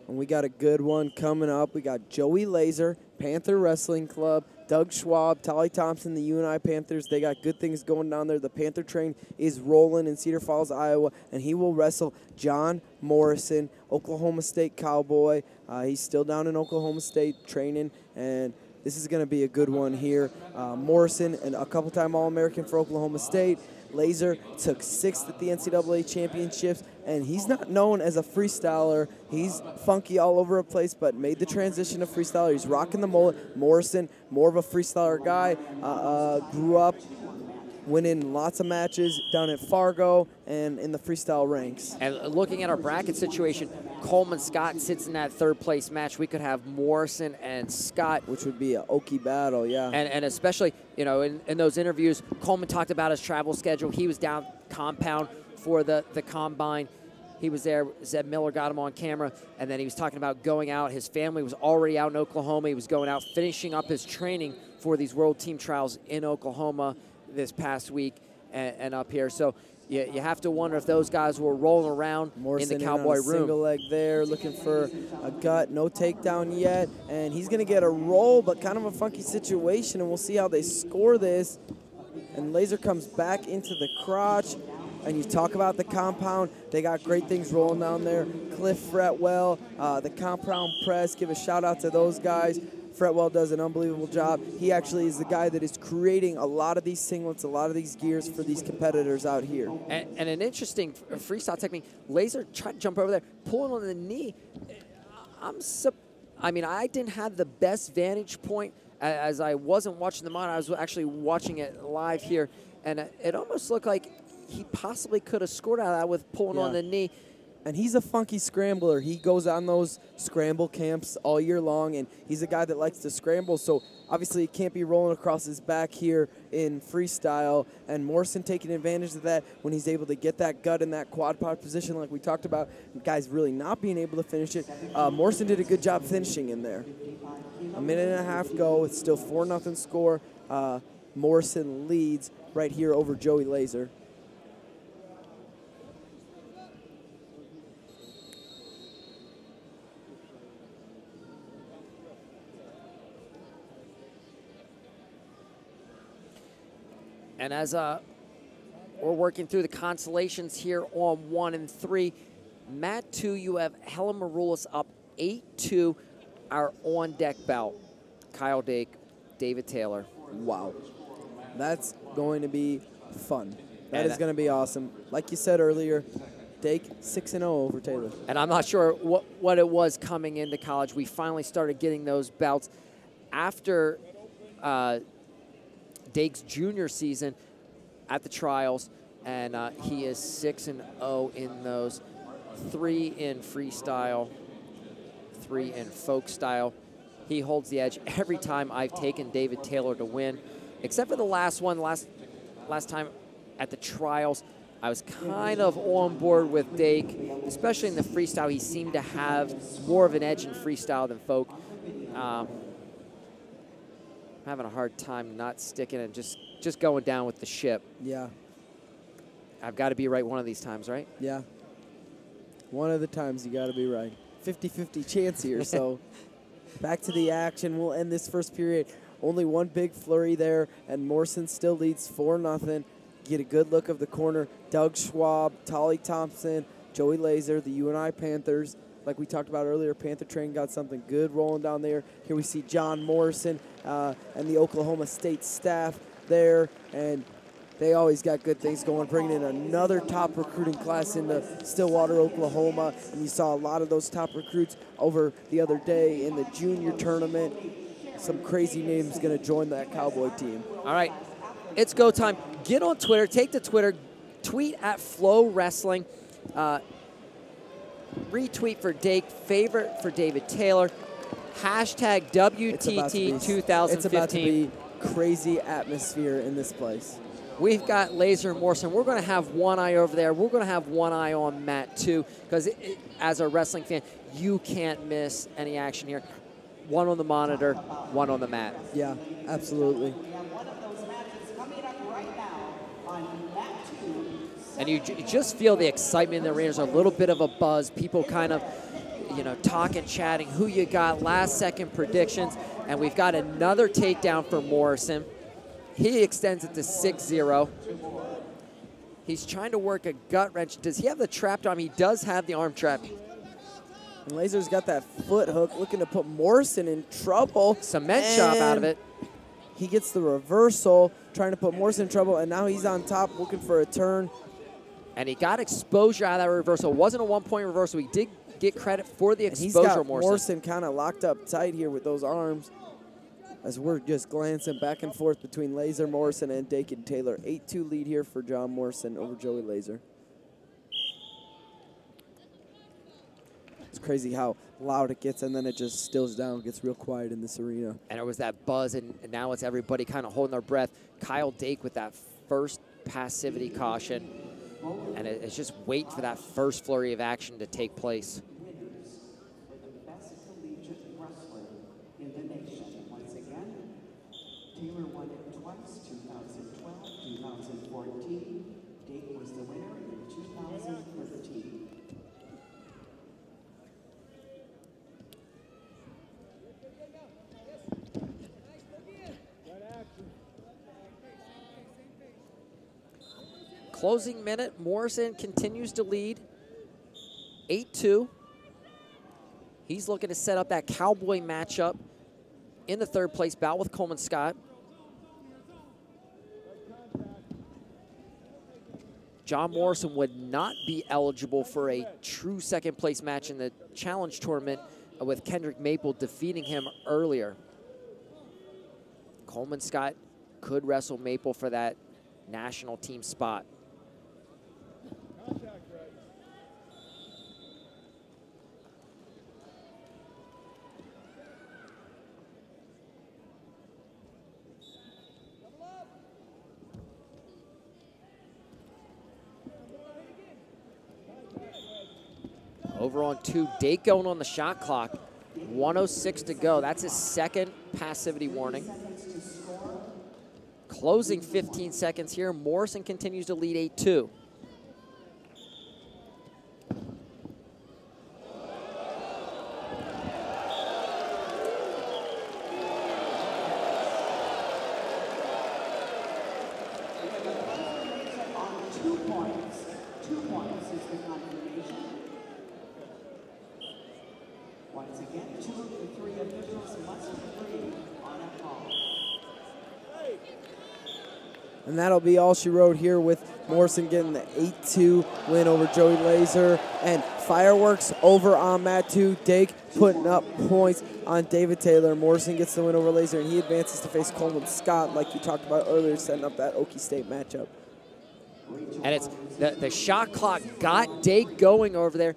And we got a good one coming up. We got Joey Lazor, Panther Wrestling Club, Doug Schwab, Tolly Thompson, the UNI Panthers. They got good things going down there. The Panther train is rolling in Cedar Falls, Iowa, and he will wrestle Jon Morrison, Oklahoma State Cowboy. He's still down in Oklahoma State training, and this is going to be a good one here. Morrison, and a couple-time All-American for Oklahoma State. Lazor took 6th at the NCAA championships, and he's not known as a freestyler. He's funky all over the place, but made the transition to freestyler. He's rocking the mullet. Morrison, more of a freestyler guy, grew up winning lots of matches down at Fargo and in the freestyle ranks. And looking at our bracket situation, Coleman Scott sits in that 3rd place match. We could have Morrison and Scott. Which would be an Okie battle, yeah. And especially, you know, in those interviews, Coleman talked about his travel schedule. He was down compound for the combine. He was there. Zeb Miller got him on camera, and then he was talking about going out. His family was already out in Oklahoma. He was going out, finishing up his training for these World Team Trials in Oklahoma this past week and up here. So you have to wonder if those guys were rolling around Morrison in the Cowboy room. Single leg there, looking for a gut, no takedown yet, and he's going to get a roll, but kind of a funky situation, and we'll see how they score this. And Lazor comes back into the crotch, and you talk about the compound. They got great things rolling down there. Cliff Fretwell, the compound press, give a shout out to those guys. Fretwell does an unbelievable job. He actually is the guy that is creating a lot of these singlets, a lot of these gears for these competitors out here. And an interesting freestyle technique. Lazor tried to jump over there, pulling on the knee. I mean, I didn't have the best vantage point as I wasn't watching the monitor. I was actually watching it live here, and it almost looked like he possibly could have scored out of that with pulling on the knee. And he's a funky scrambler. He goes on those scramble camps all year long, and he's a guy that likes to scramble. So obviously he can't be rolling across his back here in freestyle. And Morrison taking advantage of that when he's able to get that gut in that quad pod position like we talked about. Guys really not being able to finish it. Morrison did a good job finishing in there. A minute and a half go. It's still 4-0 score. Morrison leads right here over Joey Lazor. And as we're working through the consolations here on 1 and 3, Mat 2, you have Helen Maroulis up 8-2. Our on-deck bout, Kyle Dake, David Taylor. Wow. That's going to be fun. That is going to be awesome. Like you said earlier, Dake 6-0 over Taylor. And I'm not sure what it was coming into college. We finally started getting those bouts after Dake's junior season at the trials, and he is 6-0 in those. 3 in freestyle, 3 in folk style. He holds the edge every time I've taken David Taylor to win, except for the last one, last time at the trials. I was kind of on board with Dake, especially in the freestyle. He seemed to have more of an edge in freestyle than folk. Having a hard time not sticking and just going down with the ship. Yeah. I've got to be right one of these times, right? Yeah. One of the times you got to be right. 50-50 chance here, so back to the action. We'll end this first period. Only one big flurry there, and Morrison still leads 4-0. Get a good look of the corner. Doug Schwab, Tolly Thompson, Joey Lazor, the UNI Panthers. Like we talked about earlier, Panther train got something good rolling down there. Here we see Jon Morrison and the Oklahoma State staff there, and they always got good things going, bringing in another top recruiting class into Stillwater, Oklahoma. And you saw a lot of those top recruits over the other day in the junior tournament. Some crazy names going to join that Cowboy team. All right, it's go time. Get on Twitter, take to Twitter, tweet at Flow Wrestling. Retweet for Dake, favorite for David Taylor, hashtag WTT 2015. It's about to be crazy atmosphere in this place. We've got Lazor and Morrison. We're going to have one eye over there. We're going to have one eye on Mat too, because as a wrestling fan, you can't miss any action here. One on the monitor, one on the mat. Yeah, absolutely. And you just feel the excitement in the arena. There's a little bit of a buzz. People kind of, you know, talking, chatting, who you got, last-second predictions, and we've got another takedown for Morrison. He extends it to 6-0. He's trying to work a gut wrench. Does he have the trapped arm? He does have the arm trap. And Lazor's got that foot hook, looking to put Morrison in trouble. Cement chop out of it. He gets the reversal, trying to put Morrison in trouble, and now he's on top looking for a turn. And he got exposure out of that reversal. It wasn't a one-point reversal. He did get credit for the exposure, he's got Morrison kind of locked up tight here with those arms, as we're just glancing back and forth between Lazor, Morrison, and Dakin Taylor. 8-2 lead here for Jon Morrison over Joey Lazor. It's crazy how loud it gets, and then it just stills down, gets real quiet in this arena. And it was that buzz, and now it's everybody kind of holding their breath. Kyle Dake with that first passivity caution, and it's just wait for that first flurry of action to take place. Taylor won it twice, 2012, 2014. Dake was the winner in 2013. Closing minute, Morrison continues to lead, 8-2. He's looking to set up that cowboy matchup in the third place bout with Coleman Scott. Jon Morrison would not be eligible for a true second place match in the challenge tournament with Kendrick Maple defeating him earlier. Coleman Scott could wrestle Maple for that national team spot. Over on 2, Dake going on the shot clock. 1:06 to go. That's his second passivity warning. Closing 15 seconds here. Morrison continues to lead 8-2. Once again, 2 of the 3 officials must agree on a call. And that'll be all she wrote here with Morrison getting the 8-2 win over Joey Lazor. And fireworks over on mat 2. Dake putting up points on David Taylor. Morrison gets the win over Lazor, and he advances to face Coleman Scott, like you talked about earlier, setting up that Okie State matchup. And it's the shot clock got Dake going over there.